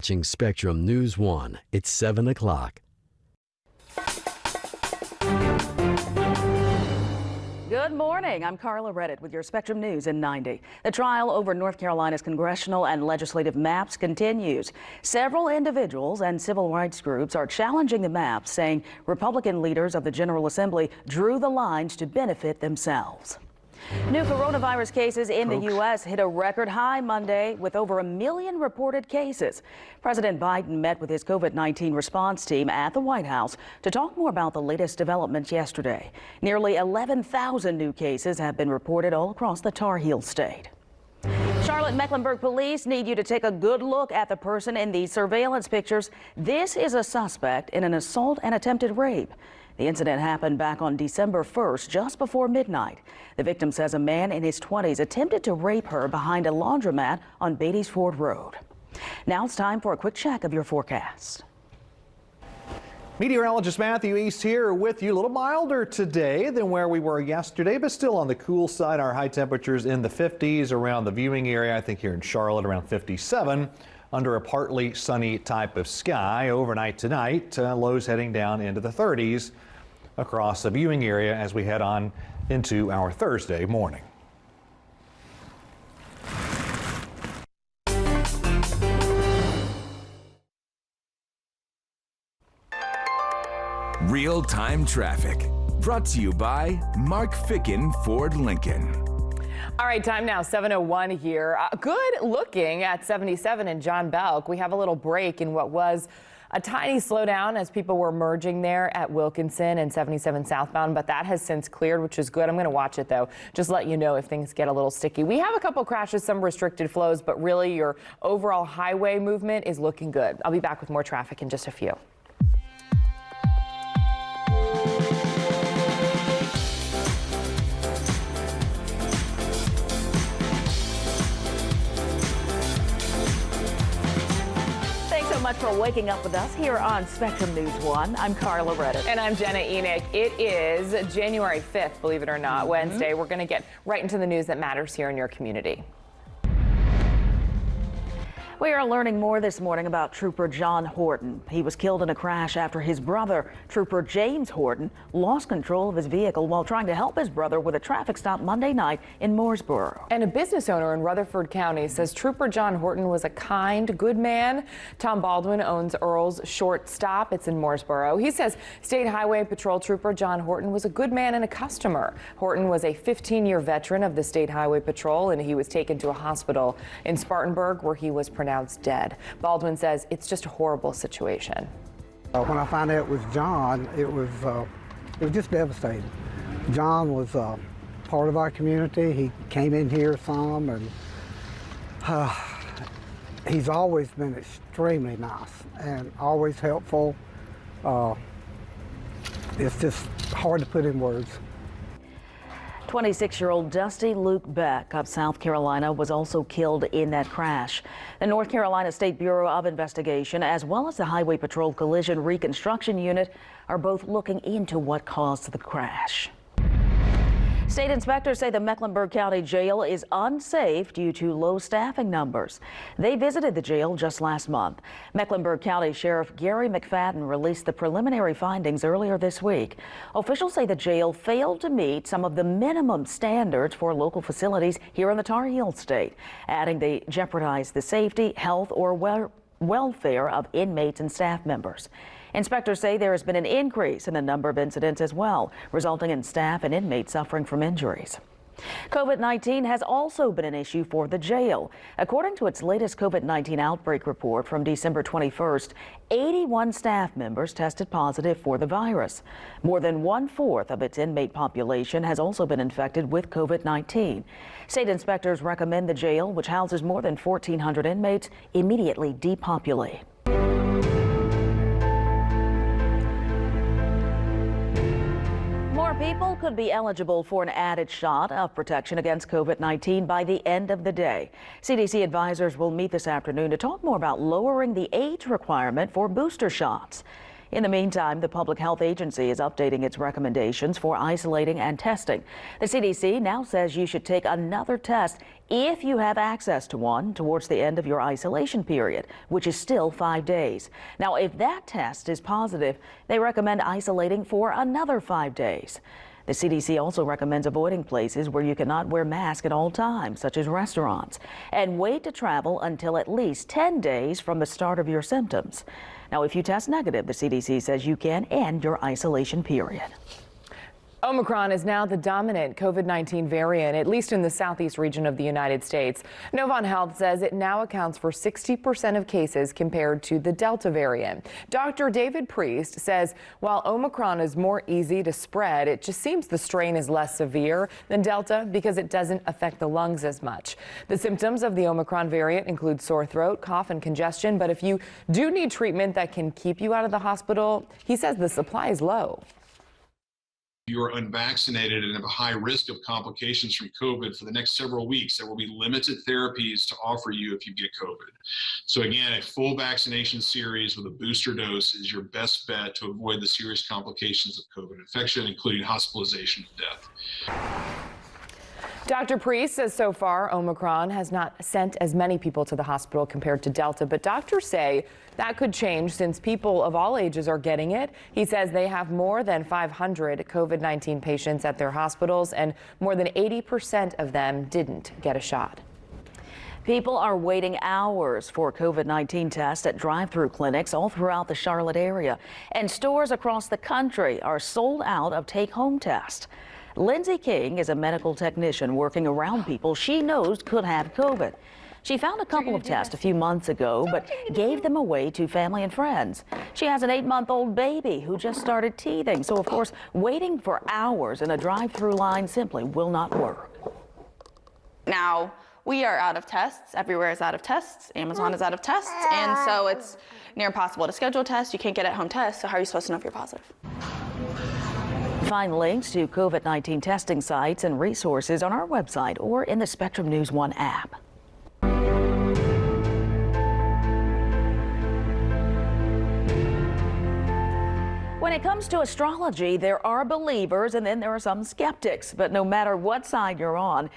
watching Spectrum News 1. It's 7 o'clock. Good morning. I'm Carla Reddit with your Spectrum News in 90. The trial over North Carolina's congressional and legislative maps continues. Several individuals and civil rights groups are challenging the maps, saying Republican leaders of the General Assembly drew the lines to benefit themselves. New coronavirus cases in the U.S. hit a record high Monday with over 1 million reported cases. President Biden met with his COVID-19 response team at the White House to talk more about the latest developments yesterday. Nearly 11,000 new cases have been reported all across the Tar Heel state. Charlotte Mecklenburg police need you to take a good look at the person in these surveillance pictures. This is a suspect in an assault and attempted rape. The incident happened back on December 1st, just before midnight. The victim says a man in his 20s attempted to rape her behind a laundromat on Beatties Ford Road. Now it's time for a quick check of your forecast. Meteorologist Matthew East here with you. A little milder today than where we were yesterday, but still on the cool side. Our high temperatures in the 50s around the viewing area. I think here in Charlotte around 57 under a partly sunny type of sky. Overnight tonight, lows heading down into the 30s across the viewing area as we head on into our Thursday morning. Real-time traffic brought to you by Mark Ficken Ford Lincoln. All right, time now, 7:01 here. Good looking at 77 in John Belk. We have a little break in what was a tiny slowdown as people were merging there at Wilkinson and 77 southbound, but that has since cleared, which is good. I'm going to watch it, though. Just let you know if things get a little sticky. We have a couple crashes, some restricted flows, but really your overall highway movement is looking good. I'll be back with more traffic in just a few. Much for waking up with us here on Spectrum News 1. I'm Carla Reddit. And I'm Jenna Enoch. It is January 5th, believe it or not, Wednesday. We're going to get right into the news that matters here in your community. We are learning more this morning about Trooper John Horton. He was killed in a crash after his brother, Trooper James Horton, lost control of his vehicle while trying to help his brother with a traffic stop Monday night in Mooresboro. And a business owner in Rutherford County says Trooper John Horton was a kind, good man. Tom Baldwin owns Earl's Short Stop. It's in Mooresboro. He says State Highway Patrol Trooper John Horton was a good man and a customer. Horton was a 15-year veteran of the State Highway Patrol, and he was taken to a hospital in Spartanburg where he was pronounced dead. Baldwin says it's just a horrible situation. When I found out it was John, it was just devastating. John was part of our community. He came in here some, and he's always been extremely nice and always helpful. It's just hard to put in words. 26-year-old Dusty Luke Beck of South Carolina was also killed in that crash. The North Carolina State Bureau of Investigation, as well as the Highway Patrol Collision Reconstruction Unit, are both looking into what caused the crash. State inspectors say the Mecklenburg County Jail is unsafe due to low staffing numbers. They visited the jail just last month. Mecklenburg County Sheriff Gary McFadden released the preliminary findings earlier this week. Officials say the jail failed to meet some of the minimum standards for local facilities here in the Tar Heel state, adding they jeopardize the safety, health, or welfare of inmates and staff members. Inspectors say there has been an increase in the number of incidents as well, resulting in staff and inmates suffering from injuries. COVID-19 has also been an issue for the jail. According to its latest COVID-19 outbreak report from December 21st, 81 staff members tested positive for the virus. More than 1/4 of its inmate population has also been infected with COVID-19. State inspectors recommend the jail, which houses more than 1,400 inmates, immediately depopulate. More people could be eligible for an added shot of protection against COVID-19 by the end of the day. CDC advisors will meet this afternoon to talk more about lowering the age requirement for booster shots. In the meantime, the Public Health Agency is updating its recommendations for isolating and testing. The CDC now says you should take another test if you have access to one towards the end of your isolation period, which is still 5 days. Now, if that test is positive, they recommend isolating for another 5 days. The CDC also recommends avoiding places where you cannot wear masks at all times, such as restaurants, and wait to travel until at least 10 days from the start of your symptoms. Now, if you test negative, the CDC says you can end your isolation period. Omicron is now the dominant COVID-19 variant, at least in the southeast region of the United States. Novant Health says it now accounts for 60% of cases compared to the Delta variant. Dr. David Priest says while Omicron is more easy to spread, it just seems the strain is less severe than Delta because it doesn't affect the lungs as much. The symptoms of the Omicron variant include sore throat, cough, and congestion, but if you do need treatment that can keep you out of the hospital, he says the supply is low. You are unvaccinated and have a high risk of complications from COVID for the next several weeks, there will be limited therapies to offer you if you get COVID. So again, a full vaccination series with a booster dose is your best bet to avoid the serious complications of COVID infection, including hospitalization and death. Dr. Priest says so far Omicron has not sent as many people to the hospital compared to Delta, but doctors say that could change since people of all ages are getting it. He says they have more than 500 COVID-19 patients at their hospitals, and more than 80% of them didn't get a shot. People are waiting hours for COVID-19 tests at drive-through clinics all throughout the Charlotte area, and stores across the country are sold out of take-home tests. Lindsay King is a medical technician working around people she knows could have COVID. She found a couple of tests a few months ago, but gave them away to family and friends. She has an 8-month-old baby who just started teething, so of course, waiting for hours in a drive-through line simply will not work. Now, we are out of tests. Everywhere is out of tests. Amazon is out of tests. And so it's near impossible to schedule tests. You can't get at-home tests. So how are you supposed to know if you're positive? Find links to COVID-19 testing sites and resources on our website or in the Spectrum News 1 app. When it comes to astrology, there are believers and then there are some skeptics. But no matter what side you're on,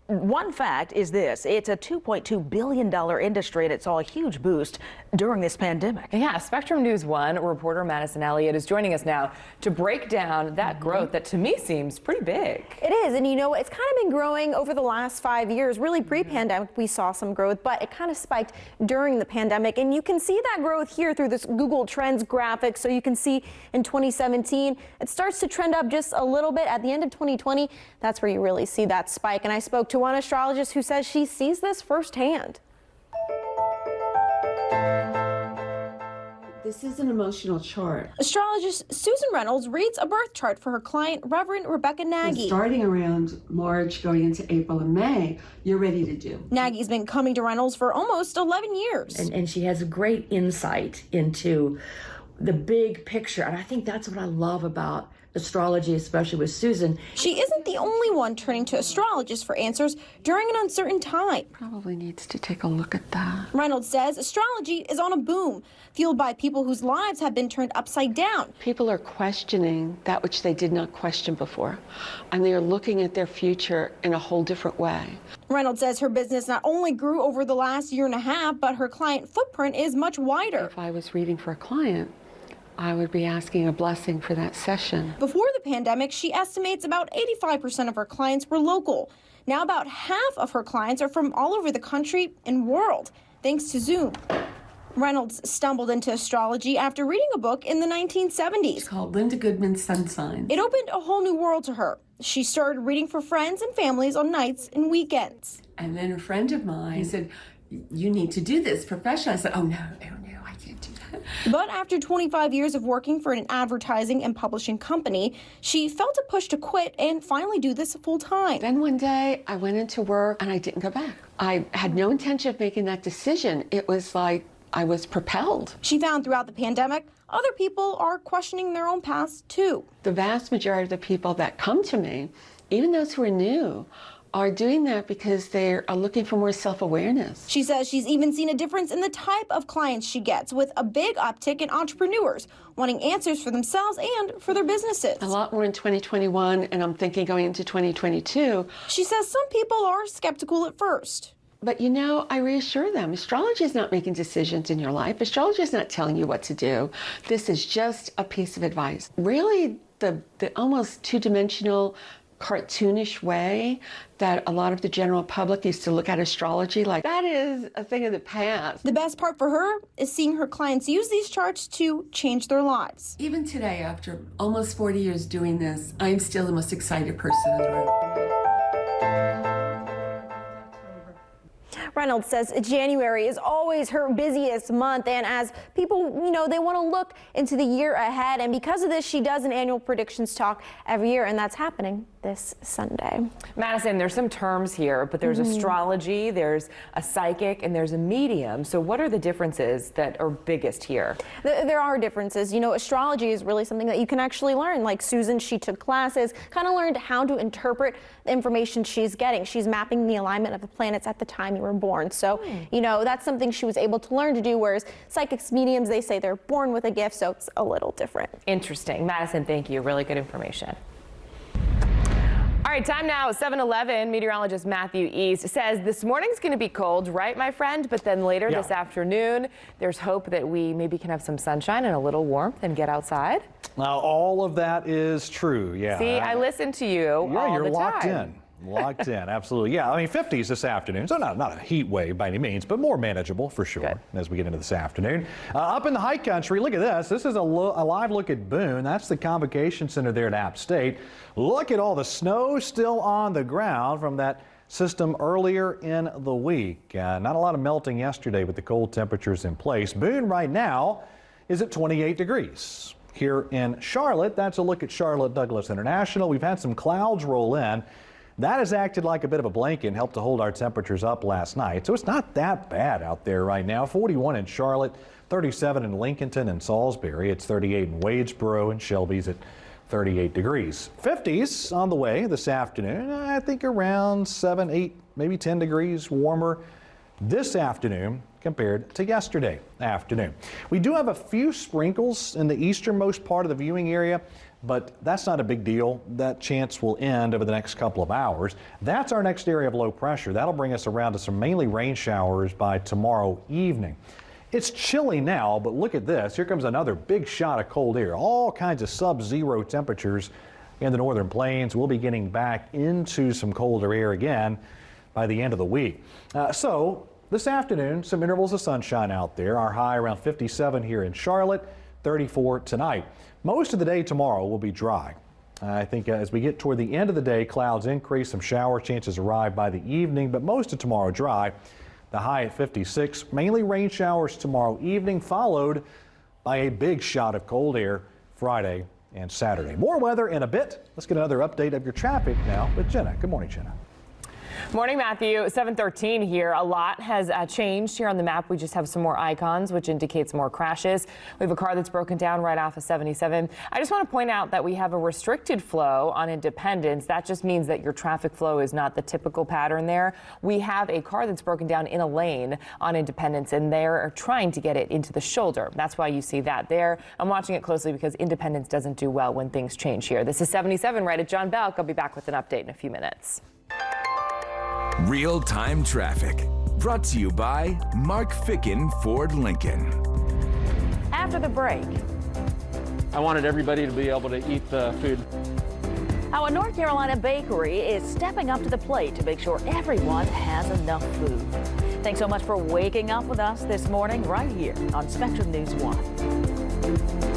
one fact is this: it's a $2.2 billion industry, and it saw a huge boost during this pandemic. Yeah, Spectrum News 1 reporter Madison Elliott is joining us now to break down that growth that to me seems pretty big. It is, and you know, it's kind of been growing over the last 5 years. Really pre-pandemic, we saw some growth, but it kind of spiked during the pandemic. And you can see that growth here through this Google Trends graphic. So you can see in 2017, it starts to trend up just a little bit. At the end of 2020, that's where you really see that spike. And I spoke to one astrologist who says she sees this firsthand. This is an emotional chart. Astrologist Susan Reynolds reads a birth chart for her client, Reverend Rebecca Nagy. Starting around March, going into April and May, you're ready to do. Nagy's been coming to Reynolds for almost 11 years. And she has a great insight into the big picture. And I think that's what I love about astrology, especially with Susan. She isn't the only one turning to astrologists for answers during an uncertain time. Probably needs to take a look at that. Reynolds says astrology is on a boom, fueled by people whose lives have been turned upside down. People are questioning that which they did not question before, and they are looking at their future in a whole different way. Reynolds says her business not only grew over the last year and a half, but her client footprint is much wider. If I was reading for a client, I would be asking a blessing for that session. Before the pandemic, she estimates about 85% of her clients were local. Now about half of her clients are from all over the country and world, thanks to Zoom. Reynolds stumbled into astrology after reading a book in the 1970s. It's called Linda Goodman's Sun Signs. It opened a whole new world to her. She started reading for friends and families on nights and weekends. And then a friend of mine said, "You need to do this professionally." I said, "Oh, no, I can't do that." But after 25 years of working for an advertising and publishing company, she felt a push to quit and finally do this full time. Then one day I went into work and I didn't go back. I had no intention of making that decision. It was like I was propelled. She found throughout the pandemic, other people are questioning their own paths too. The vast majority of the people that come to me, even those who are new, are doing that because they are looking for more self-awareness. She says she's even seen a difference in the type of clients she gets, with a big uptick in entrepreneurs wanting answers for themselves and for their businesses. A lot more in 2021, and I'm thinking going into 2022. She says some people are skeptical at first. But you know, I reassure them, astrology is not making decisions in your life. Astrology is not telling you what to do. This is just a piece of advice. Really, the almost two-dimensional, cartoonish way that a lot of the general public used to look at astrology, like that is a thing of the past. The best part for her is seeing her clients use these charts to change their lives. Even today, after almost 40 years doing this, I'm still the most excited person in the room. Reynolds says January is always her busiest month, and as people, they want to look into the year ahead, and because of this, she does an annual predictions talk every year, and that's happening this Sunday. Madison, there's some terms here, but there's astrology, there's a psychic, and there's a medium. So what are the differences that are biggest here? There are differences. Astrology is really something that you can actually learn. Like Susan, she took classes, kind of learned how to interpret the information she's getting. She's mapping the alignment of the planets at the time you were born. So, that's something she was able to learn to do, whereas psychics, mediums, they say they're born with a gift, so it's a little different. Interesting. Madison, thank you. Really good information. All right, time now, 7:11. Meteorologist Matthew East says this morning's going to be cold, right, my friend? But then later this afternoon, there's hope that we maybe can have some sunshine and a little warmth and get outside. Now, all of that is true, yeah. See, I listen to you all the time. Yeah, you're locked in. Locked in, absolutely. Yeah, I mean, 50s this afternoon, so not a heat wave by any means, but more manageable for sure as we get into this afternoon. Up in the high country, look at this. This is a live look at Boone. That's the Convocation Center there at App State. Look at all the snow still on the ground from that system earlier in the week. Not a lot of melting yesterday with the cold temperatures in place. Boone right now is at 28 degrees. Here in Charlotte, that's a look at Charlotte Douglas International. We've had some clouds roll in. That has acted like a bit of a blanket and helped to hold our temperatures up last night. So it's not that bad out there right now. 41 in Charlotte, 37 in Lincolnton and Salisbury. It's 38 in Wadesboro, and Shelby's at 38 degrees. 50s on the way this afternoon. I think around 7, 8, maybe 10 degrees warmer this afternoon compared to yesterday afternoon. We do have a few sprinkles in the easternmost part of the viewing area, but that's not a big deal. That chance will end over the next couple of hours. That's our next area of low pressure. That'll bring us around to some mainly rain showers by tomorrow evening. It's chilly now, but look at this. Here comes another big shot of cold air. All kinds of sub-zero temperatures in the northern plains. We'll be getting back into some colder air again by the end of the week. So this afternoon, some intervals of sunshine out there. Our high around 57 here in Charlotte, 34 tonight. Most of the day tomorrow will be dry. I think as we get toward the end of the day, clouds increase, some shower chances arrive by the evening, but most of tomorrow dry. The high at 56, mainly rain showers tomorrow evening, followed by a big shot of cold air Friday and Saturday. More weather in a bit. Let's get another update of your traffic now with Jenna. Good morning, Jenna. Morning, Matthew. 7:13 here. A lot has changed here on the map. We just have some more icons, which indicates more crashes. We have a car that's broken down right off of 77. I just want to point out that we have a restricted flow on Independence. That just means that your traffic flow is not the typical pattern there. We have a car that's broken down in a lane on Independence, and they're trying to get it into the shoulder. That's why you see that there. I'm watching it closely because Independence doesn't do well when things change here. This is 77 right at John Belk. I'll be back with an update in a few minutes. Real-time traffic, brought to you by Mark Ficken Ford Lincoln. After the break, I wanted everybody to be able to eat the food. how a North Carolina bakery is stepping up to the plate to make sure everyone has enough food. Thanks so much for waking up with us this morning right here on Spectrum News 1.